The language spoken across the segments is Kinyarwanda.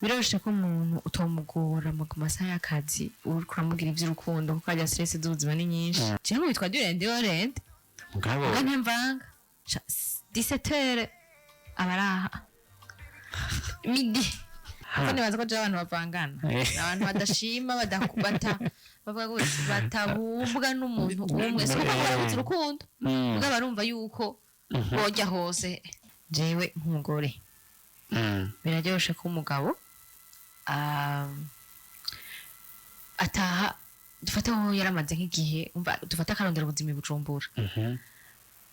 biroroshe ko umuntu utomugora mu masaha y'akazi uriko uramugira ivy'urukundo kuko ajya stress z'ubuzima ni nyinshi jewe witwa Durende mugabo ntemvanga 17h abaraha midi kuko nibaza ko abantu bavangana abantu badashima bavuga ngo batabubwa n'umuntu umwe so barabuze urukundo mugabo barumva yuko bojya hose jewe nk'umugore biraryoshe ko umugabo ataha dufata aho yaramaze nk'igihe dufata akarondera ubuzima bujumbura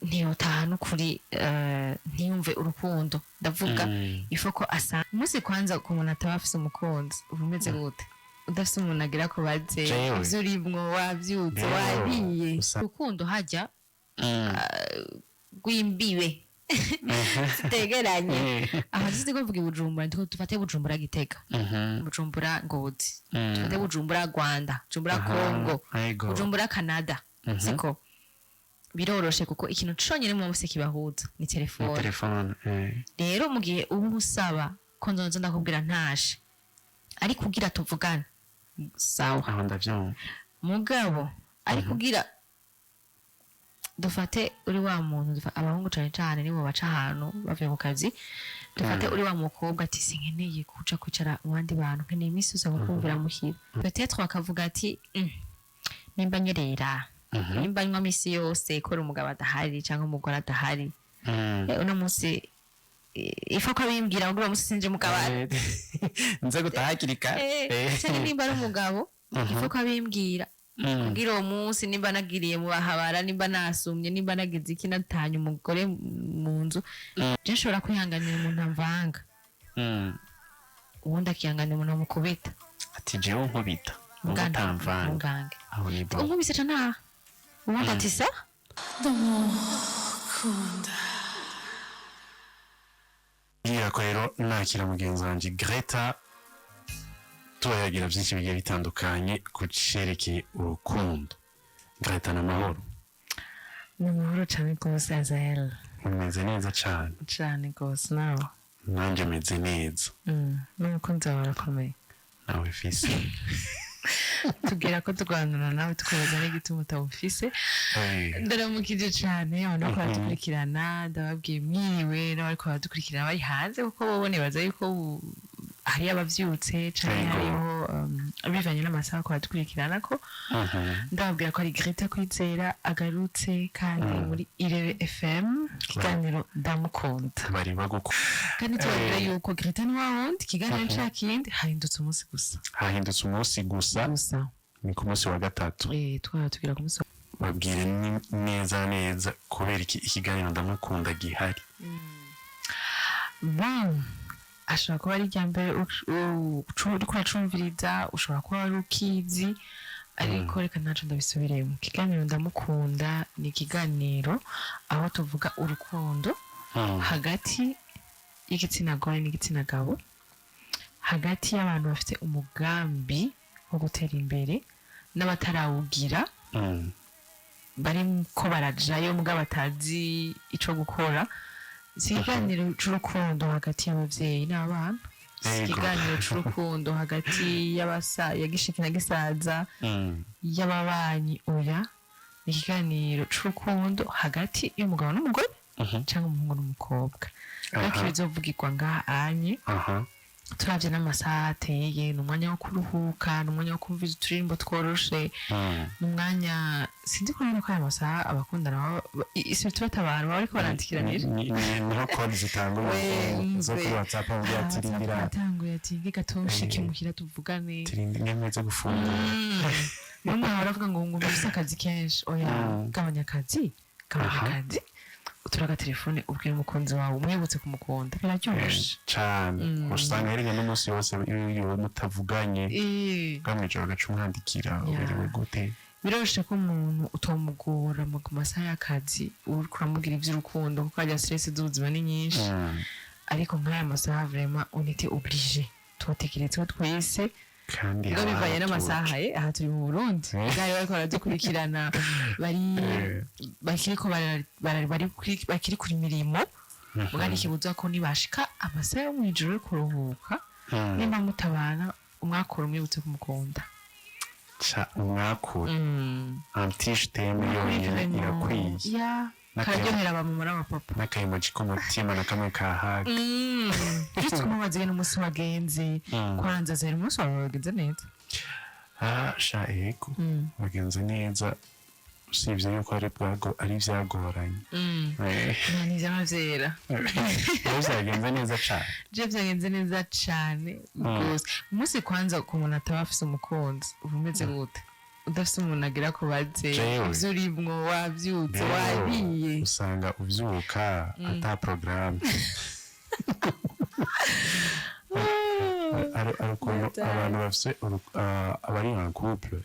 ntiyotaha n'ukuri ntiyumve urukundo ndavuga ifoko asa umunsi kwanza ku muntu ataba afise umukunzi uba umeze gute udafise umuntu agira ko baze ivyo urimwo wavyutse wariye urukundo hajya rwimbiwe tegeranye aha tuzi ko vuga Bujumbura ndiko dufate Bujumbura Gitega Bujumbura Ngozi dufate Bujumbura Rwanda Bujumbura Kongo Bujumbura Canada siko biroroshe kuko ikintu conyene mu muse kibahuza ni telefone rero mu gihe umusaba ko nzonzo ndakubwira ntashe ari kugira tuvugana sawa aho ndavyumva mugabo ari kugira dufate uri wa muntu abahungu cyane nibo baca ahantu bavuye mu kazi dufate uri wa mukobwa ati sinkeneye kuca kwicara mu bandi bantu nkeneye imisi uza kumvira muhira peut-être bakavuga ati nimba nyerera nimba nywa misi yose ko umugabo adahari cyangwa umugore adahari uno munsi ifa ko bimbwira ngo umunsi sinje mu kabari nze gutahakirika cyane nimba ari umugabo ifa ko bimbwira kugira uwo munsi nimba nagiriye mu bahabara nimba nasumye nimba nagize iki natanye umugore mu nzu je nshobora kwihanganira umuntu amvanga ubundi akihanganira umuntu amukubita ati jewe nkubita utamvanga aho ni bo nkubise cana ubundi ati sa ndamukunda ngira ko rero nakira mugenzi wanje Gretha turayagira byinshi bigiye bitandukanye ku cerekeye urukundo. Gretha n'amahoro n'amahoro cyane rwose Azael umeze neza cyane rwose nawe nanjye meze neza n'umukunzi wawe arakomeye nawe fise tubwira ko turwanira nawe tukubaza n'igituma utawufise ndaramukije cyane abantu ko baradukurikirana ndababwiye mwiwe n'abariko baradukurikirana bari hanze kuko bo nibaza yuko hari abavyutse cyane hariho bivanye n'amasaha ko baradukurikirana ko ndababwira ko ari Gretha kwizera agarutse kandi muri IREBE FM ikiganiro ndamukunda bari bagukunda kandi tubabwira yuko Gretha n'uwundi ikiganiro cyakindi hahindutse umunsi gusa ni ku munsi wa gatatu twatubwira ku munsi babwire neza kubera ikiganiro ndamukunda gihari ashobora kuba ari ryambere uri kuracumviriza ushobora kuba ari ukizi ariko reka ntaco ndabisubiremo ikiganiro ndamukunda ni ikiganiro aho tuvuga urukundo hagati y'igitsina gore n'igitsina gabo hagati y'abantu bafite umugambi wo gutera imbere n'abatarawugira bari ko barajayo mbwa batazi ico gukora ikiganiro c'urukundo hagati y'abavyeyi n'abana ikiganiro c'urukundo hagati y'agishiki na gisaza y'ababanyi oya ikiganiro c'urukundo hagati y'umugabo n'umugore cyangwa umuhungu n'umukobwa ariko bizovugirwa ngaha anye turavye n'amasaha ateye n'umwanya wo kuruhuka n'umwanya wo kumva uturirimbo tworoshe n'umwanya sinzi ko rero ko aya masaha abakundana isi tubatabara bariko barandikiranira niho kodi zitanguye zo kuri WhatsApp ngo yatirindira atanguye ati ngatoshi kimuhira tuvugane tirindira neza gufunga mama baravuga ngo ngumvise akazi kenshi oya gabanya akazi uturaga telefone ubwira umukunzi wawe umwibutse kumukunda biraryoshye cyane usanga hirya n'umunsi wose iyo mutavuganye bwamwijoro gaca umwandikira ubiriwe gute biroroshe ko umuntu utomugora mu masaha y'akazi uriko uramugira ivy'urukundo kuko ajya stress z'ubuzima ni nyinshi ariko nk'aya masaha vraiment on était obligé twatekeretse twese kandi ngo bivanye n'amasaha aha turi mu Burundi gari bariko baradukurikirana bakiri kuri mirimo mugani kibuza ko nibashika amasaha yo mwijoro kuruhuka nimba mutabana umwakura umwibutse kumukunda umwakura antiche teme yonyine irakwiye karyohera abamama n'abapapa n'akayemoji k'umutima na kamwe kahaga juste kumubaze n'umunsi wagenze kwanza zera umunsi wawe wagenze neza sha yego wagenze neza usibye yuko ari vyagoranye nanize amavyera byagenze neza cane byagenze neza cane rwose umunsi kwanza ku muntu ataba afise umukunzi uba umeze gute udafise umuntu agira ko baze ivyo urimwo wavyutse wariye usanga uvyuka ata programme abantu bafise abari en couple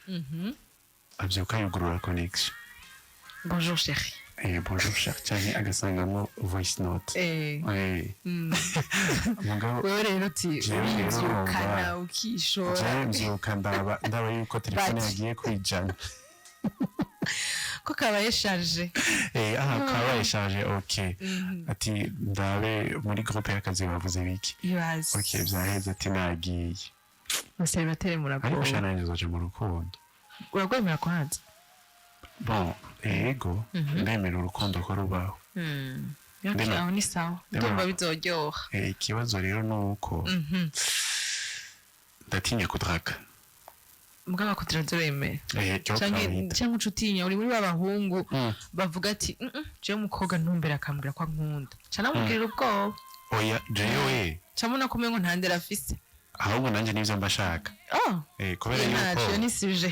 avyuka yugurura connexion bonjour chérie bonjour chérie canke agasangamo voice note wewe rero uti uvyukana ukishora mvyuka ndaba yuko telefone yagiye kwijana ko kabaye charge kabaye charge okay ati ndabe muri groupe y'akazi bavuze biki okay vyaheze ati nagiye museribateri murabwo ariko shananje zoje mu rukundo uragwemera kwanza bon ego ndemera urukundo ko rubaho aho ni sawa ndumva bizoryoha ikibazo rero ni uko ndatinya kudraka mugaba kutira nzoremera cyangwa ucutinya uri muri babahungu bavuga ati je umukobwa ntumbera akambwira ko ankunda cyana mubwira ubwoba oya jewe cyamuna kumengo ntandera afise ahubwo nanjye nivyo mbashaka kubera yuko iyo ni suje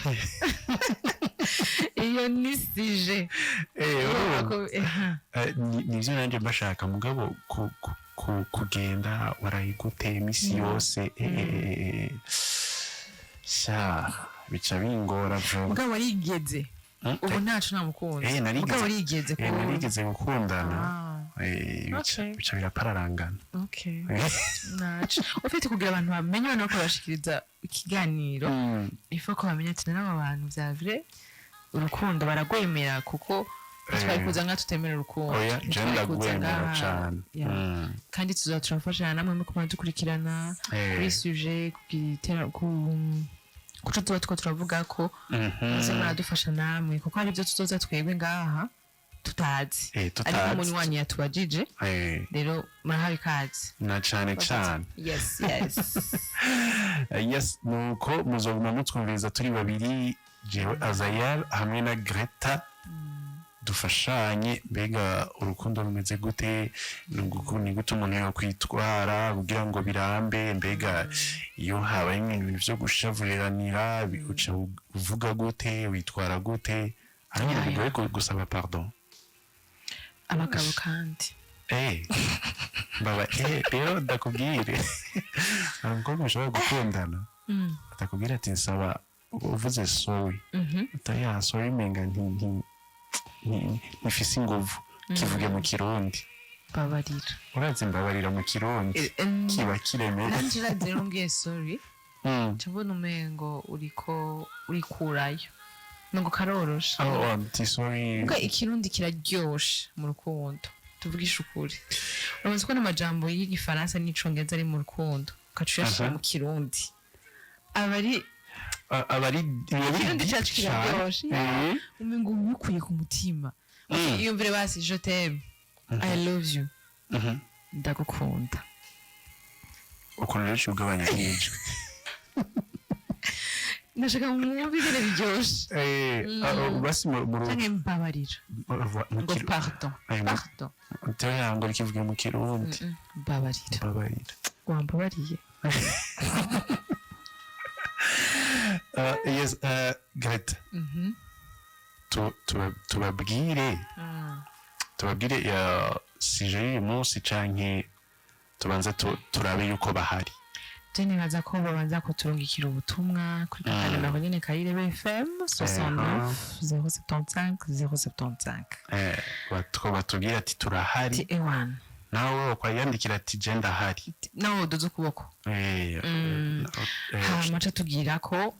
iyo ni suje nivyo nanjye mbashaka mugabo kugenda warayigute imisi yose sha bica bingora bro mugabo warigeze ubu ntacu namukunze mugabo warigeze gukundana bica birapararangana nacu ufite kugira abantu bamenye abantu bako bashikiriza ikiganiro ifo ko bamenya ati n'aba bantu vya vrai urukundo baragwemera kuko twari kuza nka tutemera urukundo oya jenda gwemera cyane kandi turafashanya namwe no kuma dukurikirana kuri sujet kuco tuba two turavuga ko muze muradufasha namwe kuko hari ibyo tuzoza twebwe ngaha tutazi ariko umuntu wanyu yatubajije rero murahawe ikaze na cane cane yes nuko muzoguma mutwumviriza turi babiri jewe Azayal hamwe na Gretha dufashanye mbega urukundo rumeze gute ni gute umuntu yakwitwara kugira ngo birambe mbega iyo habaye ibintu vyo gushavuriranira uca uvuga gute witwara gute hanyuma bigoye gusaba pardon abagabo kandi baba rero ndakubwire umukobwa ushobora gukundana atakubwira ati nsaba uvuze sorry utaya sorry menga ntifise inguvu kivuge mu kirundi babarira urazi mbabarira mu kirundi kiba kiremeye nanje rero ngiye sorry cyabona umengo urikurayo ngo karorosha nti sorry ngo ikirundi kiraryoshe mu rukundo tuvugisha ukuri urabaza ko n'amajambo y'igifaransa n'icongereza ari mu rukundo ukacuyashira mu kirundi abari ikirundi cyacu kiraryoshe umengo ubikuye ku mutima iyumvire basi je t'aime I love you ndagukunda ukuntu rero ugabanya n'ijwi ndashaka mwumvikane biryoshe basi canke mbabarira ngo pardon utera ngo rikivuge mu kirundi mbabarira wambabariye yes Gretha tubabwire sije y'uyu munsi canke tubanza turabe yuko bahari nibaza ko babanza kuturungikira ubutumwa kuri kakana naho nyene ka IREBE FM 69 075 075 batubwira ati turahari nawe ukwayandikira ati je ndahari nawe uduze ukuboko hamaca tubwira ko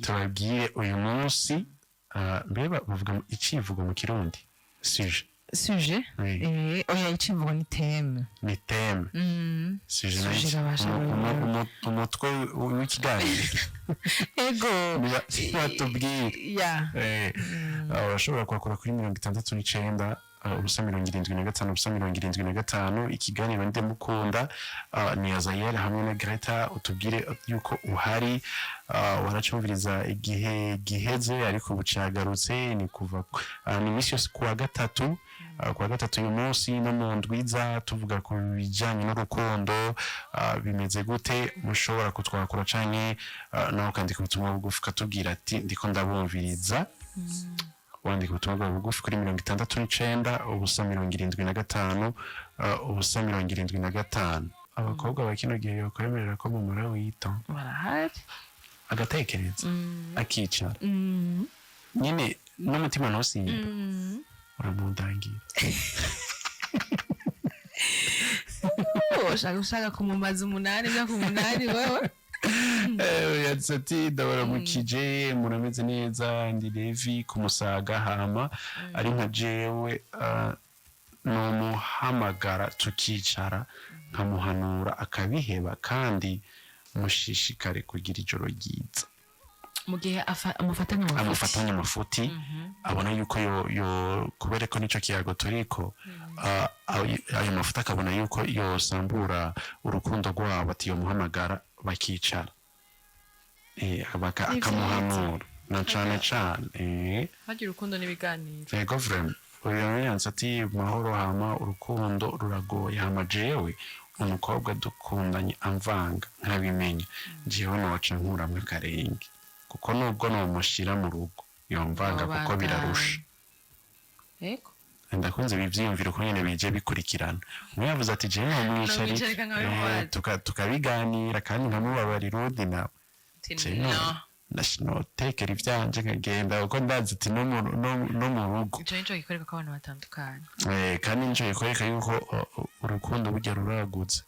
tubabwire uyu munsi mbeba bavuga icivugo mu kirundi sije sujet oya icimvugo ni theme sujet umutwe w'ikiganiro ego batubwira urashobora kwakura kuri 69 ubusa 75 ubusa 75 ikiganiro ndamukunda ni Azayel hamwe na Gretha utubwire yuko uhari waracumviriza igihe giheze ariko bucagarutse ni kuva ni misi yose kuwa gatatu uyu munsi no mu ndwiza tuvuga ku bijyanye n'urukundo bimeze gute mushobora kutwakura canke naho kandi kubutumwa bugufi katubwira ati ndiko ndabumviriza wandika ubutumwa bugufi kuri 69 ubusa 75 ubusa 75 abakobwa bakino gihe bakwemerera ko mumura wita barahari agatekereza akicara nyine n'umutima ntusimba uramundangira ushaka kumumaza 8 imyaka 8 wewe yatsati ndabaramukije murameze neza ndi Levi kumusaga hama ari nka jewe no muhamagara tukicara nkamuhanura akabiheba kandi mushishikare kugira ijoro ryiza mu gihe amufatanya amafuti abona yuko yo kubereko nico kiyago turiko ayo mafuta akabona yuko yosambura urukundo rwabo ati yo muhamagara bakicara akamuhanura na cane hagira urukundo n'ibiganiro yego vraiment uyu yanse ati mahoro hama urukundo ruragoye hama jewe umukobwa dukundanye amvanga nkabimenya jewe noca nkuramwe karenge kuko nubwo nomushira mu rugo yomvanga kuko birarusha yego ndakunze bivyiyumvira uko nyene bije bikurikirana umwe yavuze ati jewe nomwicari tukabiganira kandi nkamubabarira undi nawe notekera ivyanje nkagenda uko ndazi ati no mu rugo ico nico gikoreka ko abantu batandukanye kandi nico gikoreka yuko urukundo burya ruragutse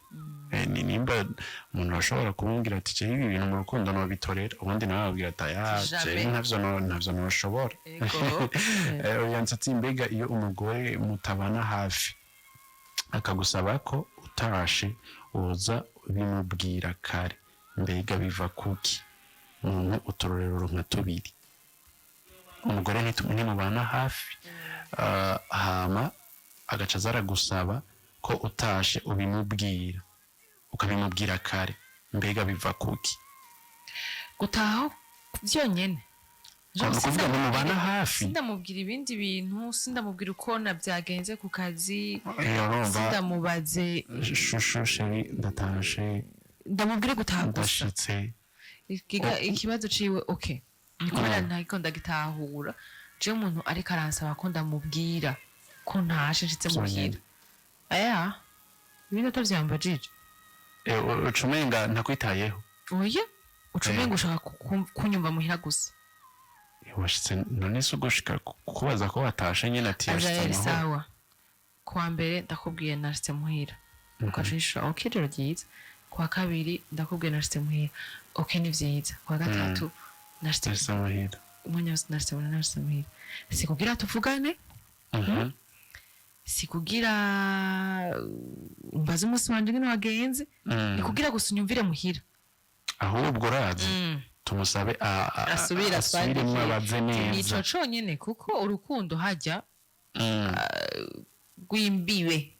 nimba umuntu ashobora kumubwira ati jewe ibi bintu mu rukundo nobitorera ubundi nawe ababwira ati jewe ntavyo noshobora yanse ati mbega iyo umugore mutabana hafi akagusaba ko utashe uza bimubwira kare mbega biva kuki umuntu uturorero nka tubiri umugore ntimubana hafi hama agaca zaragusaba ko utashe ubimubwira ukabimubwira kare mbega biva kuki gutaho byonyene kuvuga ngo mubana hafi sindamubwira ibindi bintu sindamubwira uko nabyagenze ku kazi sindamubaze shushu sheri ndatashe ndamubwire gutaha gusa ndashitse ikibazo ciwe okay nikora ntako ndagitahura je umuntu ariko aransaba ko ndamubwira ko ntashe nshitse muhira aya ibintu atavyambajije ucumenga ntakwitayeho oya ucumenga ushaka kunyumva muhira gusa washitse none se ugushika kubaza ko watashe nyene ati yashitse sawa kwa mbere ndakubwiye nashitse muhira ukajisha okay rero ryiza kwa kabiri ndakubwiye nashitse muhira okay ni vyiza kwa gatatu nashitse muhira umwanya wose nashitse muhira sikugira tuvugane sikugira umbaze umunsi wanje ngene wagenze nikugira gusa unyumvire muhira ahubwo urazi tumusabe asubira mwabaze neza nico conyene kuko urukundo hajya gwimbiwe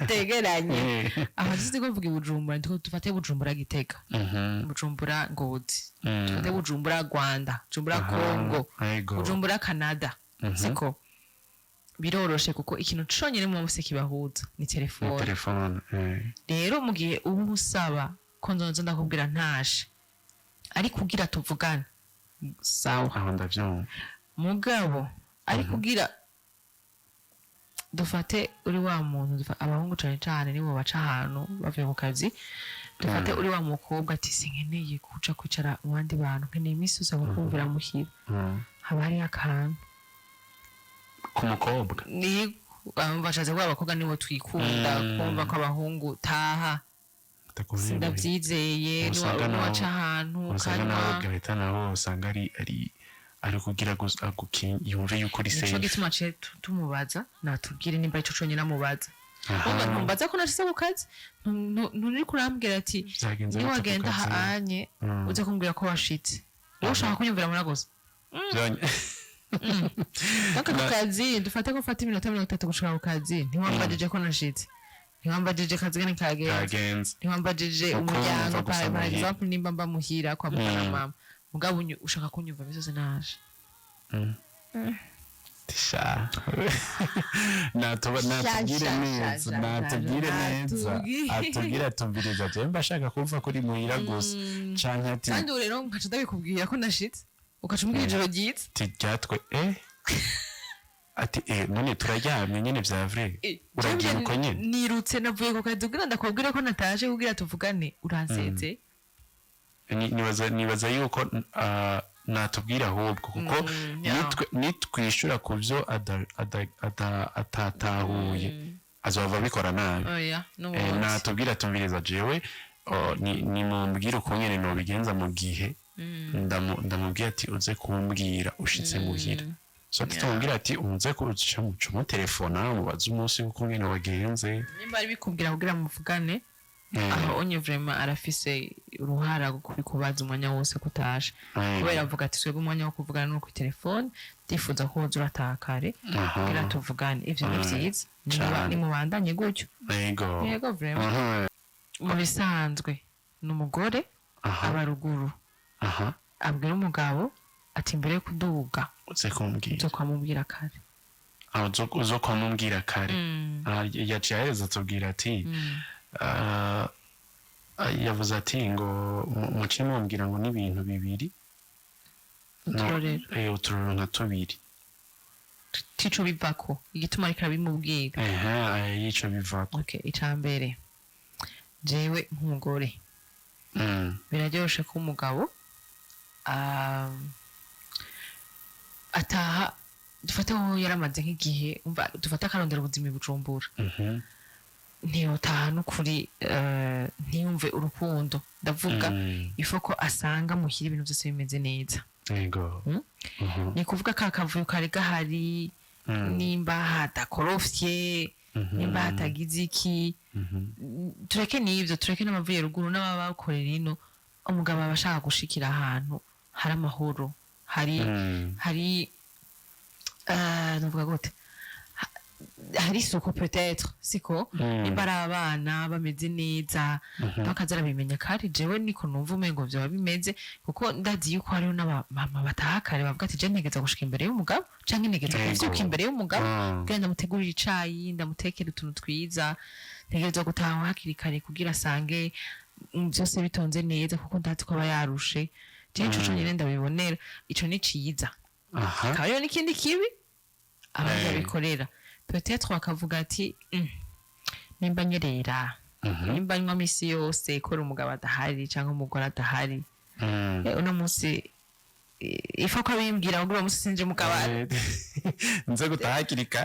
tegeranye aho tuzi ko mvuga Bujumbura ndiko tufate Bujumbura Gitega Bujumbura Ngozi tufate Bujumbura Rwanda Bujumbura Kongo Bujumbura Canada siko biroroshe kuko ikintu conyene mu museke kibahuza ni telefone rero mu gihe ubu usaba ko nzoza ndakubwira ntashe ari kugira tuvugana sawa aho ndavyumva mugabo ari kugira dufate uri wa muntu abahungu cane nibo baca ahantu bavuye ku kazi dufate uri wa mukobwa ati sinkeneye kuca kwicara mu bandi bantu nkeneye imisi uza kumvira muhira haba hari akantu ku mukobwa ni bashatse ko abakobwa nibo twikunda kumva ko abahungu taha sindavyizeye niwaca ahantu usanga nawe Gretha nawe usanga ari ari kugira yumve yuko uri nico safe gituma tumubaza natubwire nimba ico conye namubaza Oba ntumbaza ko nashise ku kazi nturi kurambwira ati ni wagenda haanye uze kumbwira ko washitse ushaka kunyumvira muragoza Baka kazi dufate ko fata iminota 30 gushika ku kazi ntiwambajije ko nashitse ntiwambajije kazi gani kagenze ntiwambajije umuryango par exemple nimba mba muhira kwa mama mugabo ushaka kunyumva bisoze naje tisha natubwire neza atubwire atumbiriza je mbashaka kumva kuri muhira gusa canke ati kandi rero nkaca ndabikubwira ko nashitse ukacumubwira ijoro ryitse tiryatwe ati none turaryamye nyene vya vrai uragiye uko nyene nirutse navuye ku kazi kugira ndakubwire ko nataje kugira tuvugane uranseze nibaza yuko natubwira ahubwo kuko nitwishura ku byo atatahuye azova bikora nabi natubwira tumviriza jewe ni mumbwira uko nyene nobigenza mu gihe ndamubwira ati uze kumbwira ushitse muhira so tutamubwira ati uze kuca mu telefona mubaza umunsi uko nyene wagenze nimba ari bikubwira kugira muvugane aho onye vraiment arafise uruhara kubikubaza umwanya wose kutasha kubera avuga ati swego umwanya wo kuvugana no ku telefone ndifuza ko woza uratakare kugira tuvugane ivyo ni vyiza ni mubandanye gutyo yego vraiment mu bisanzwe n'umugore abaruguru abwira umugabo ati mbere kuduga uze kumbwira uzo kwamubwira kare uzo kwamubwira kare yaciye aheza tubwira ati yavuze ati ngo muce mumbwira ngo n'ibintu bibiri uturorero nka tubiri tico bivako igituma ariko arabimubwira yico bivako okay icambere jewe nk'umugore biraryoshe ko umugabo ataha dufate aho yaramaze nk'igihe dufate akarondera ubuzima bucumbura ntiyotaha n'ukuri ntiyumve urukundo ndavuga ifo ko asanga muhira ibintu byose bimeze neza ni kuvuga ka kavuyo kari gahari nimba hadakorofye nimba hatagize iki tureke n'ivyo tureke n'amavuye ruguru n'ababa bakorera ino umugabo aba ashaka gushikira ahantu hari amahoro hari ndavuga gute hari isuku peut-être siko nimba ari abana bameze neza bakaza arabimenya kari jewe niko numva umengo vyo bimeze kuko ndazi yuko hariho n'abamama batahakare bavuga ati je ntegeza gushika imbere y'umugabo canke ntegeza kuvyuka imbere y'umugabo kugira ndamutegurira icayi ndamutekera utuntu twiza ntegeza gutaha hakiri kare kugira asange byose bitonze neza kuko ndazi ko aba yarushe je ico nyene ndabibonera ico ni ciza kayo n'ikindi kibi abantu babikorera peut-être bakavuga ati nimba nyerera nimba nywa misi yose ko umugabo adahari cyangwa umugore adahari uno munsi ifo ko bimbwira ngo umunsi sinje mukabara nze gutahakirika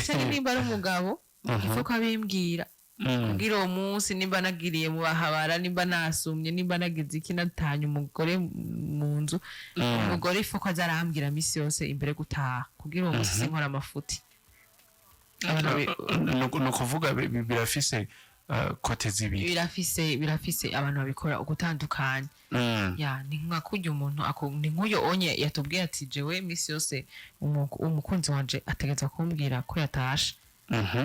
cyane nimba ari umugabo ifo ko bimbwira kugira uwo munsi nimba nagiriye mu bahabara nimba nasumye nimba nagize iki natanye umugore mu nzu umugore ifo ko azarambwira misi yose imbere gutaha kugira uwo munsi sinkora amafuti no kuvuga birafise kote zibiri birafise abantu babikora ugutandukanye ni nka kurya umuntu ni nk'uyo onye yatubwiye ati jewe misi yose umukunzi wanje ategeza kumbwira ko yatashe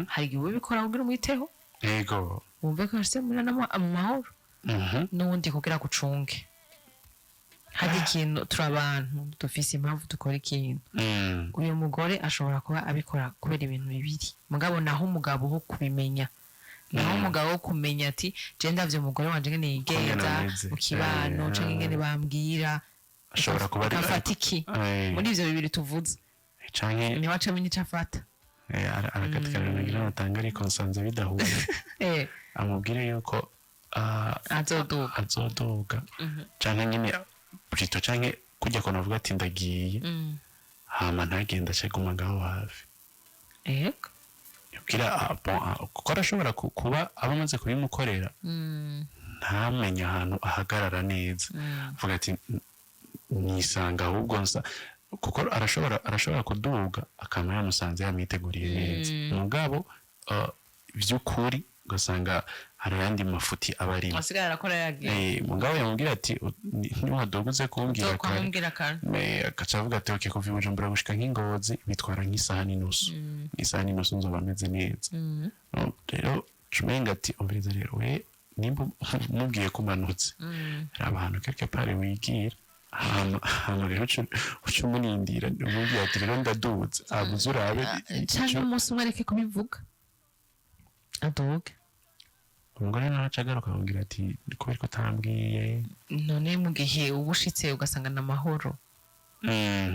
hari igihe ubikora kugira umwiteho yego wumve ko yashyize mu mahoro n'ubundi kugira gucunge hari ikintu turi abantu dufise impamvu dukora ikintu uyu mugore ashobora kuba abikora kubera ibintu bibiri mugabo naho umugabo wo kubimenya naho umugabo wo kumenya ati je ndavye umugore wanje ngene yigenza mu kibano canke ngene bambwira ashobora kuba afata iki muri ivyo bibiri tuvuze canke ni waca menye icafata arakatikana nagira natanga ariko nsanze bidahuye amubwire yuko azoduga canke nyene Bujito canke kujya ko navuga ati ndagiye hama ntagenda cyagumagaho hafi yabwira kuko arashobora kuba abamaze kubimukorera ntamenya ahantu ahagarara neza avuga ati nisanga ahubwo nsa kuko arashobora kuduga akaba yamusanze yamiteguriye neza umugabo vy'ukuri ugasanga hari ayandi mafuti aba arimo asigara arakora yagiye mugabo yamubwira ati ntiwadoguze kumbwira kare agaca avuga ati okay kuva i Bujumbura gushika nk'Ingozi bitwara nk'isaha n'inusu nzoba meze neza rero cumenga ati umviriza rero we nimba mubwiye kumanutse hari abantu quelque part wigira hano rero uca umunindira umubwira ati rero ndaduze abuze urabe cyangwa umunsi umwe areke kubivuga aduge umugore nawe acagaruka akambwira ati kubera ko utambwiye none mu gihe uba ushitse ugasanga n'amahoro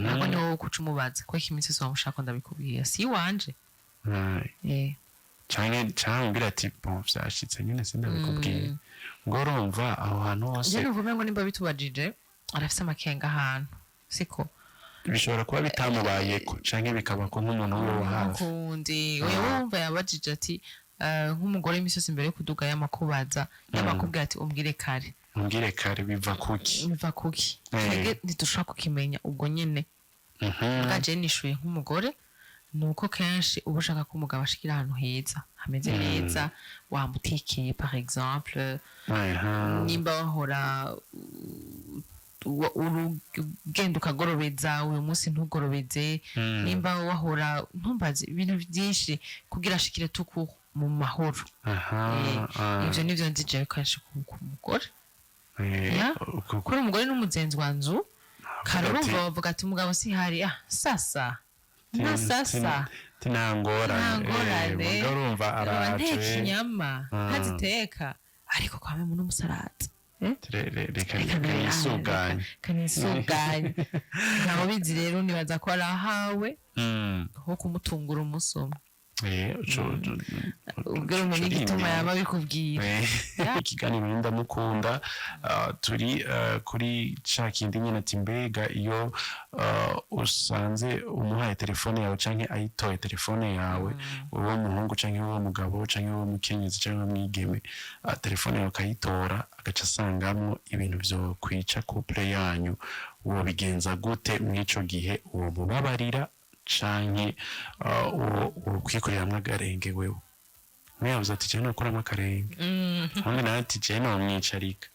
ntabwo ni wowe kuca umubaza ko ikiminsi yose wamushaka ndabikubwiye si iwanje cyangwa mbwira ati bon vyashitse nyine sindabikubwiye ngo urumva aho hantu hose je nuvume ngo nimba bitubajije arafise amakenga ahantu siko bishobora kuba bitamubayeko canke bikaba ko nk'umuntu wo hafi kundi oya wumva yabajije ati nk'umugore imisozi imbere yo kuduga y'amakubaza y'abakubwira ati umbwire kare biva kuki twebwe ntidushobora kukimenya ubwo nyene bwaje nishuye nk'umugore nuko kenshi uba ushaka ko umugabo ashikira ahantu heza hameze neza wamutekeye par exemple nimba wahora urugendo ukagorobeza uyu munsi ntugorobeze nimba wahora ntumbaze ibintu byinshi kugira ashikire tuku mu mahoro ivyo nivyo nzije kenshi ku mugore kuri umugore n'umugenzi wanzu karurumva bavuga ati umugabo si hari sasa tinangorane urumva araje inyama ntaziteka ariko kwame mu n'umusarati reka nisuganye nabo bizi rero nibaza ko arahawe ho kumutungura umunsi umwe ubwo umenye igituma yaba bikubwira ikiganiro ndamukunda turi kuri ca kindi nyine ati mbega iyo usanze umuhaye telefone yawe canke ayitoye telefone yawe wowe muhungu canke wowe mugabo canke wowe mukenyezi canke mwigeme telefone yawe kayitora agaca asangamwo ibintu vyo kwica couple yanyu uwo bigenza gute mw'ico gihe uwo mubabarira canke ukwikorera akarenge wewe mwavuze ati cyane ukora akarenge hamwe na ati cyane wamwicarika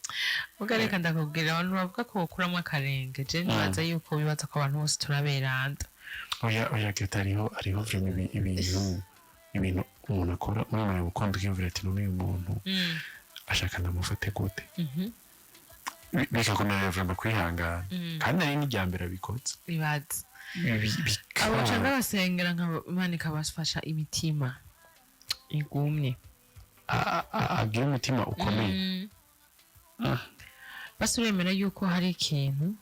ugareka ndakubwira abantu bavuga ko ukuramo akarenge je nibaza yuko bibaza ko abantu bose turaberanda oya getariho ariho ibintu umuntu akora umwana ukunda ukimvira ati none uyu muntu ashaka ndamufate gute bikakomera vraiment kwihangana kandi ari n'ijyambere bikotse bibaza abacanga basengera nk'Imana ikabafasha imitima igumye agira umutima ukomeye basuremera yuko hari ikintu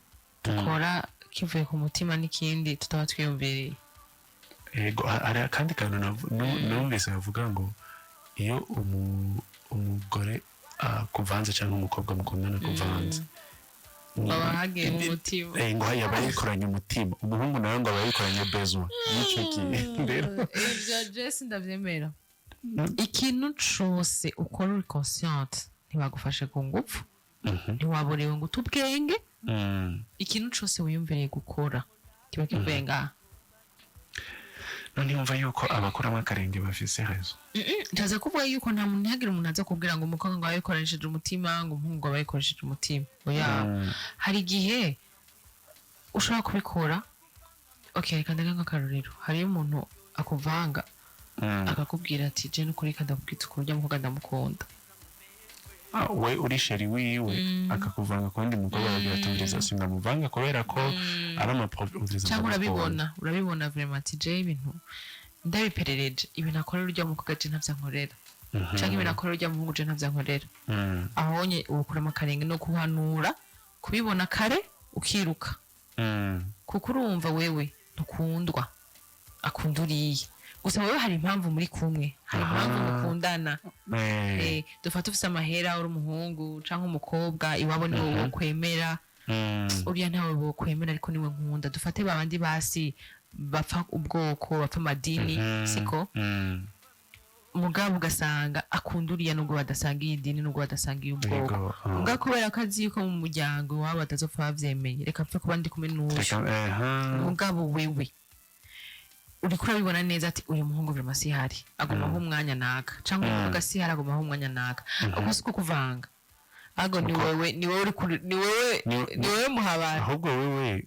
dukora kivuye ku mutima n'ikindi tutaba twiyumbereye yego hari akandi kantu numvise bavuga ngo iyo umugore kuvanze cyangwa umukobwa mukundana kuvanze baba hagiye mu mutima ngo yaba yikoranye umutima umuhungu nawe ngo aba yikoranye besoin nico rero ibyo Jesse ndavyemera ikintu cose ukora uri consciente ntibagufashe ku ngufu ntiwaborewe ngo utubwenge ikintu cose wiyumvereye gukora kiba kivuye ngaha none yumva yuko abakuramo akarenge bafise rezo ndaza kuvuga yuko nta muntu yagira umuntu aza kubwira ngo umukobwa ngo abikoresheje umutima ngo umuhungu ngo abikoresheje umutima oya hari igihe ushobora kubikora okay reka ndaga nk'akarorero hari umuntu akuvanga akakubwira ati je n'ukuri kadakubwitse ukurya mukobwa ndamukunda we uri sheri wiwe akakuvanga kundi mukobwa yatumviriza sinamuvanga kubera ko ari amaproviriza cyangwa urabibona vraiment ati je ibintu ndabiperereje ibintu akora urya mukobwa je ntavyankorera cyangwa ibintu akora urya muhungu je ntavyankorera ahonye ukuramo akarenge no kuhanura kubibona kare ukiruka kuko urumva wewe ntukundwa akunda uriye gusa wowe hari impamvu muri kumwe hari impamvu mukundana dufata ufise amahera uri umuhungu canke umukobwa iwabo niwe wokwemera uriya ntawe wokwemera ariko niwe nkunda dufate babandi basi bapfa ubwoko bapfa amadini siko mugabo ugasanga akunda uriya nubwo badasangiye idini nubwo badasangiye ubwoko mugabo kubera ko azi yuko mu muryango wabo batazopfa bavyemeye reka pfe kuba ndi kumwe n'uwo mugabo wewe uri kurabibona neza ati uyu muhungu biri masihari agumaho umwanya naka cyangwa uvuga sihari agumaho umwanya naka akoze uko kuvanga ago ni wewe muhabara ahubwo wewe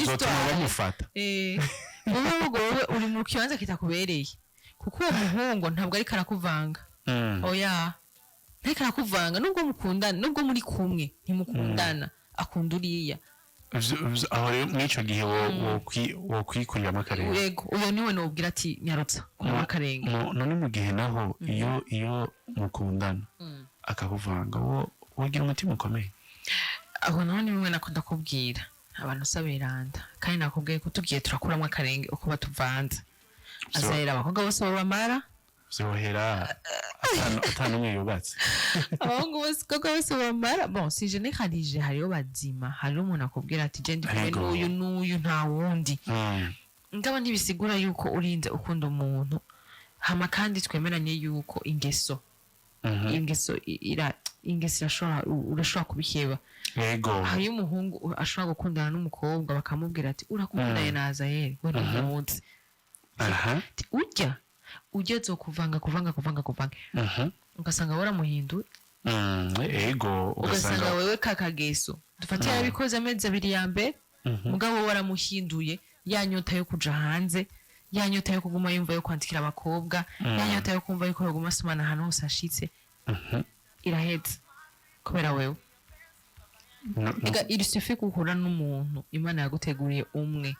uzotuma bamufata wowe uri mu kibanza kitakubereye kuko uwo muhungu ntabwo ari karakuvanga oya ntari karakuvanga nubwo mukundana nubwo muri kumwe ntimukundana akunda uriya aho rero muri icyo gihe wo kwikuriramo akarenge yego uyu niwe nubwira ati nyarutsa kuramo akarenge none mu gihe naho iyo mukundana akakuvanga wogira umutima ukomeye aho naho ni bimwe nako ndakubwira abantu saberanda kandi nakubwiye ko tugiye turakuramo akarenge uko batuvanze azahera abakobwa bose babamara zohera atanumwe yubatse abahungu bose koko bose babamara bon si generalije hariyo bazima hariyo umuntu akubwira ati je ndi kumwe n'uyu nta wundi ngaba ntibisigura yuko urinze ukunda umuntu hama kandi twemeranye yuko ingeso urashobora kubiheba yego hariyo umuhungu ashobora gukundana n'umukobwa bakamubwira ati urakundanye na Azayeli we n'umunsi ujya zokuvanga ugasanga waramuhinduye yego ugasanga wewe kakageso dufatira yabikoze amezi abiri ya mbere mugabo waramuhinduye yanyota yo kuja hanze yanyota yo kuguma yumva yo kwandikira abakobwa yanyota yo kumva yuko yoguma asomana ahantu hose ashitse iraheze kubera wewe il suffit guhura n'umuntu Imana yaguteguriye umwe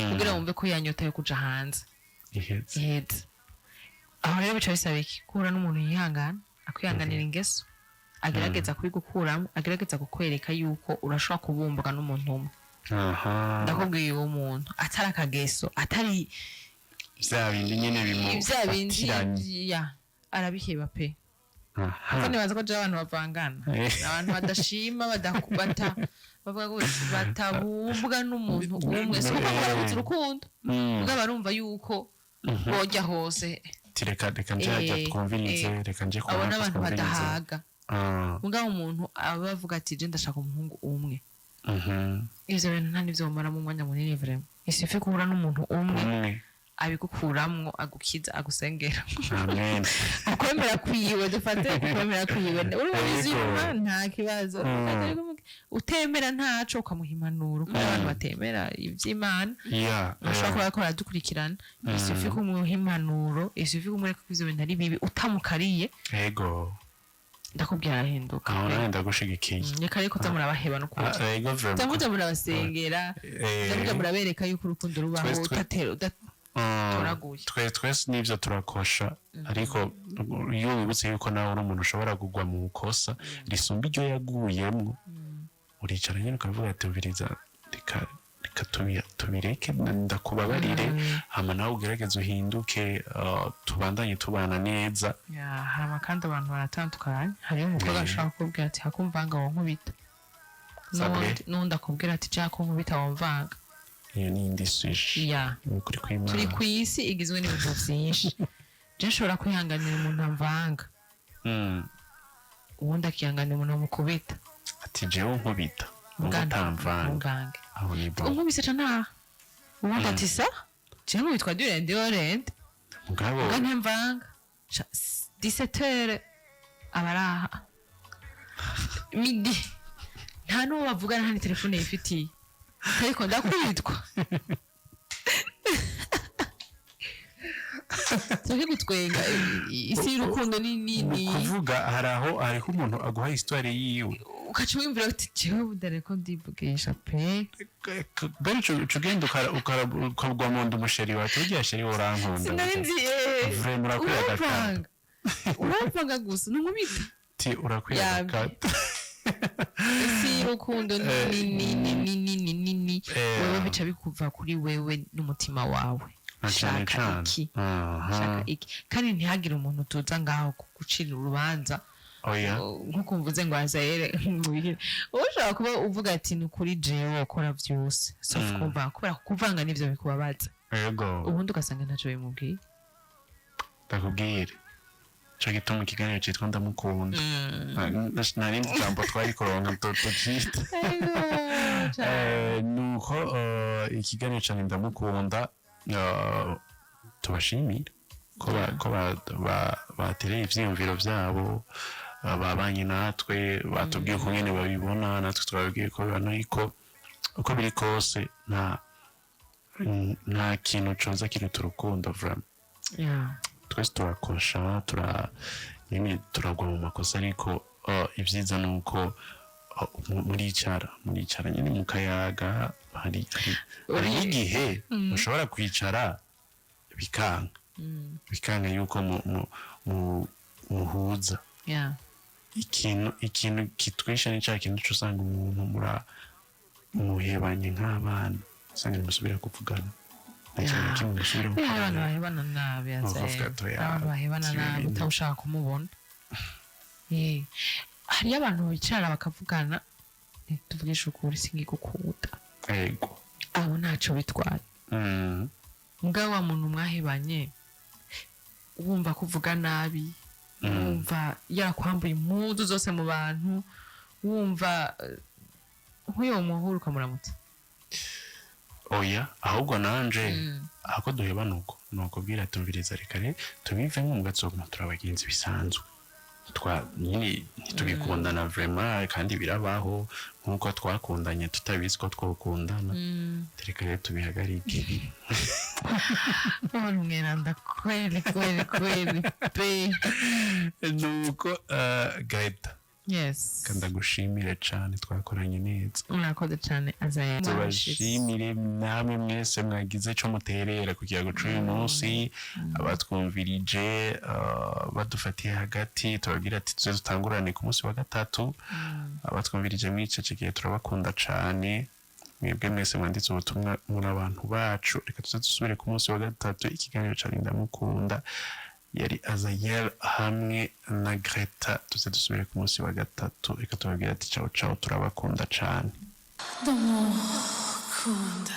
kugira wumve ko yanyota yo kuja hanze ihetse aho rero bica bisaba iki guhura n'umuntu yihangana akwihanganira ingeso agerageza kubigukuramo agerageza kukwereka yuko urashobora kubumbuka n'umuntu umwe ndakubwiye uwo muntu atari akageso atari vya bindi nyene bimufatiranyi arabiheba pe kandi baza ko abantu bavangana abantu badashima bavuga ngo batabumbwa n'umuntu umwe so bavuga urukundo ubwo barumva yuko bojya hose reka nje twumvirize reka nje ko abona abantu badahaga ubwo umuntu abavuga ati je ndashaka umuhungu umwe ivyo bintu nta nivyo bamara mu mwanya munini vraiment isife kuhura n'umuntu umwe abigukuramwo agukiza agusengera amen ukwemera kwiwe dufate ukwemera kwiwe uri muzima nta kibazo utemera ntaco ukamuhimanura uko abantu batemera ivy'Imana ashobora kuba yakora dukurikirana isife kumuhimanuro isife kumureka ko ivyo bintu ari bibi utamukariye yego ndakubwira ahinduka ndagushigikiye reka ariko tamurabaheba no kuba tamuja murabasengera tamuja murabereka yuko urukundo rubaho twese n'ivyo turakosha ariko iyo wibutse yuko nawe uri umuntu ushobora kugwa mu kosa risumba iryo yaguyemwo uricara nyene ukavuga ati ubiriza reka tubireke ndakubabarire hama nawe ugerageze uhinduke tubandanye tubana neza hama kandi abantu baratandukanye hariyo umukobwa ashobora kukubwira ati hakumvanga wonkubita n'undi akubwira ati ja kunkubita womvanga iyo ni indi switch turi ku isi igizwe n'ibintu vyinshi je nshobora kwihanganira umuntu amvanga uwundi akihanganira umuntu amukubita ati jewe nkubita utamvanga aho ni bo nkubise cana uwundi ati sa jewe nkubitwa durende mugabo ntemvanga 17h abaraha midi nta n'uwo bavugana nta ni telefone yifitiye ariko ndakubitwa Tuke gutwenga isi y'urukundo ni kuvuga hariho umuntu aguha histoire yiwe ukaca wimvira uti jewe budare ko ndivugisha pe bari cugenda ukagwa mu nda umusheri wawe tugiye sheri urankunda sinari vraiment urakwiye agakata uramvanga gusa ntumubita ti urakwiye agakata isi y'urukundo ni wewe bica bikuva kuri wewe n'umutima wawe shaka iki kandi ntihagire umuntu tuza ngaho gucira urubanza nkuko mvuze ngo Azayeli ushobora kuba uvuga ati ni kuri jewe ukora vyose sauf kumva kubera kuvanga n'ivyo bikubabaza yego ubundi ugasanga ntaco bimubwiye ndakubwire cyo gituma ikiganiro cyitwa ndamukunda nari jambo twari kuronka tucita nuko ikiganiro cyane ndamukunda tubashimira ko batereye ivyiyumviro vyabo babanye natwe batubwiye uko nyene babibona natwe twababwiye ko bibona ariko uko biri kose nta kintu coza kiruta urukundo vraiment twese turakosha turagwa mu makosa ariko ibyiza ni uko muricara nyine mukayaga hari igihe mushobora kwicara bikanga yuko muhuza ikintu kitwisha ni cya kintu usanga umuntu muhebanye nk'abana usanga musubira kuvugana abantu bahebana nabi abantu bahebana nabi utawushaka kumubona hariyo abantu bicara bakavugana tuvugisha ukuri singikukunda yego abo ntacyo bitwaye mugabo wa muntu mwahebanye wumva kuvuga nabi wumva yarakwambuye impuzu zose mu bantu wumva nk'uyo muhuru ukamuramutsa oya ahubwo nanje ahako duheba nuko bwira tumviriza rekare tubivemo mu gatsoguma turabagenzi bisanzwe nyine ntitugikundana vraiment kandi birabaho nkuko twakundanye tutabizi ko twokundana rekare tubihagarike mweranda kweli pe nuko Gretha yes kanda gushimire cyane twakoranye neza murakoze cyane azaya tubashimire namwe mwese mwagize cyo muterera kugira ngo uyu munsi abatwumvirije badufatiye hagati tubabwira ati tuze dutangurane ku munsi wa gatatu abatwumvirije mwicecekeye turabakunda cyane mwebwe mwese mwanditse ubutumwa muri abantu bacu reka tuze dusubire ku munsi wa gatatu ikiganiro cya ndamukunda yari Azayel hamwe na Gretha tuze dusubire ku munsi wa gatatu reka tubabwira ati ciao turabakunda cyane ndamukunda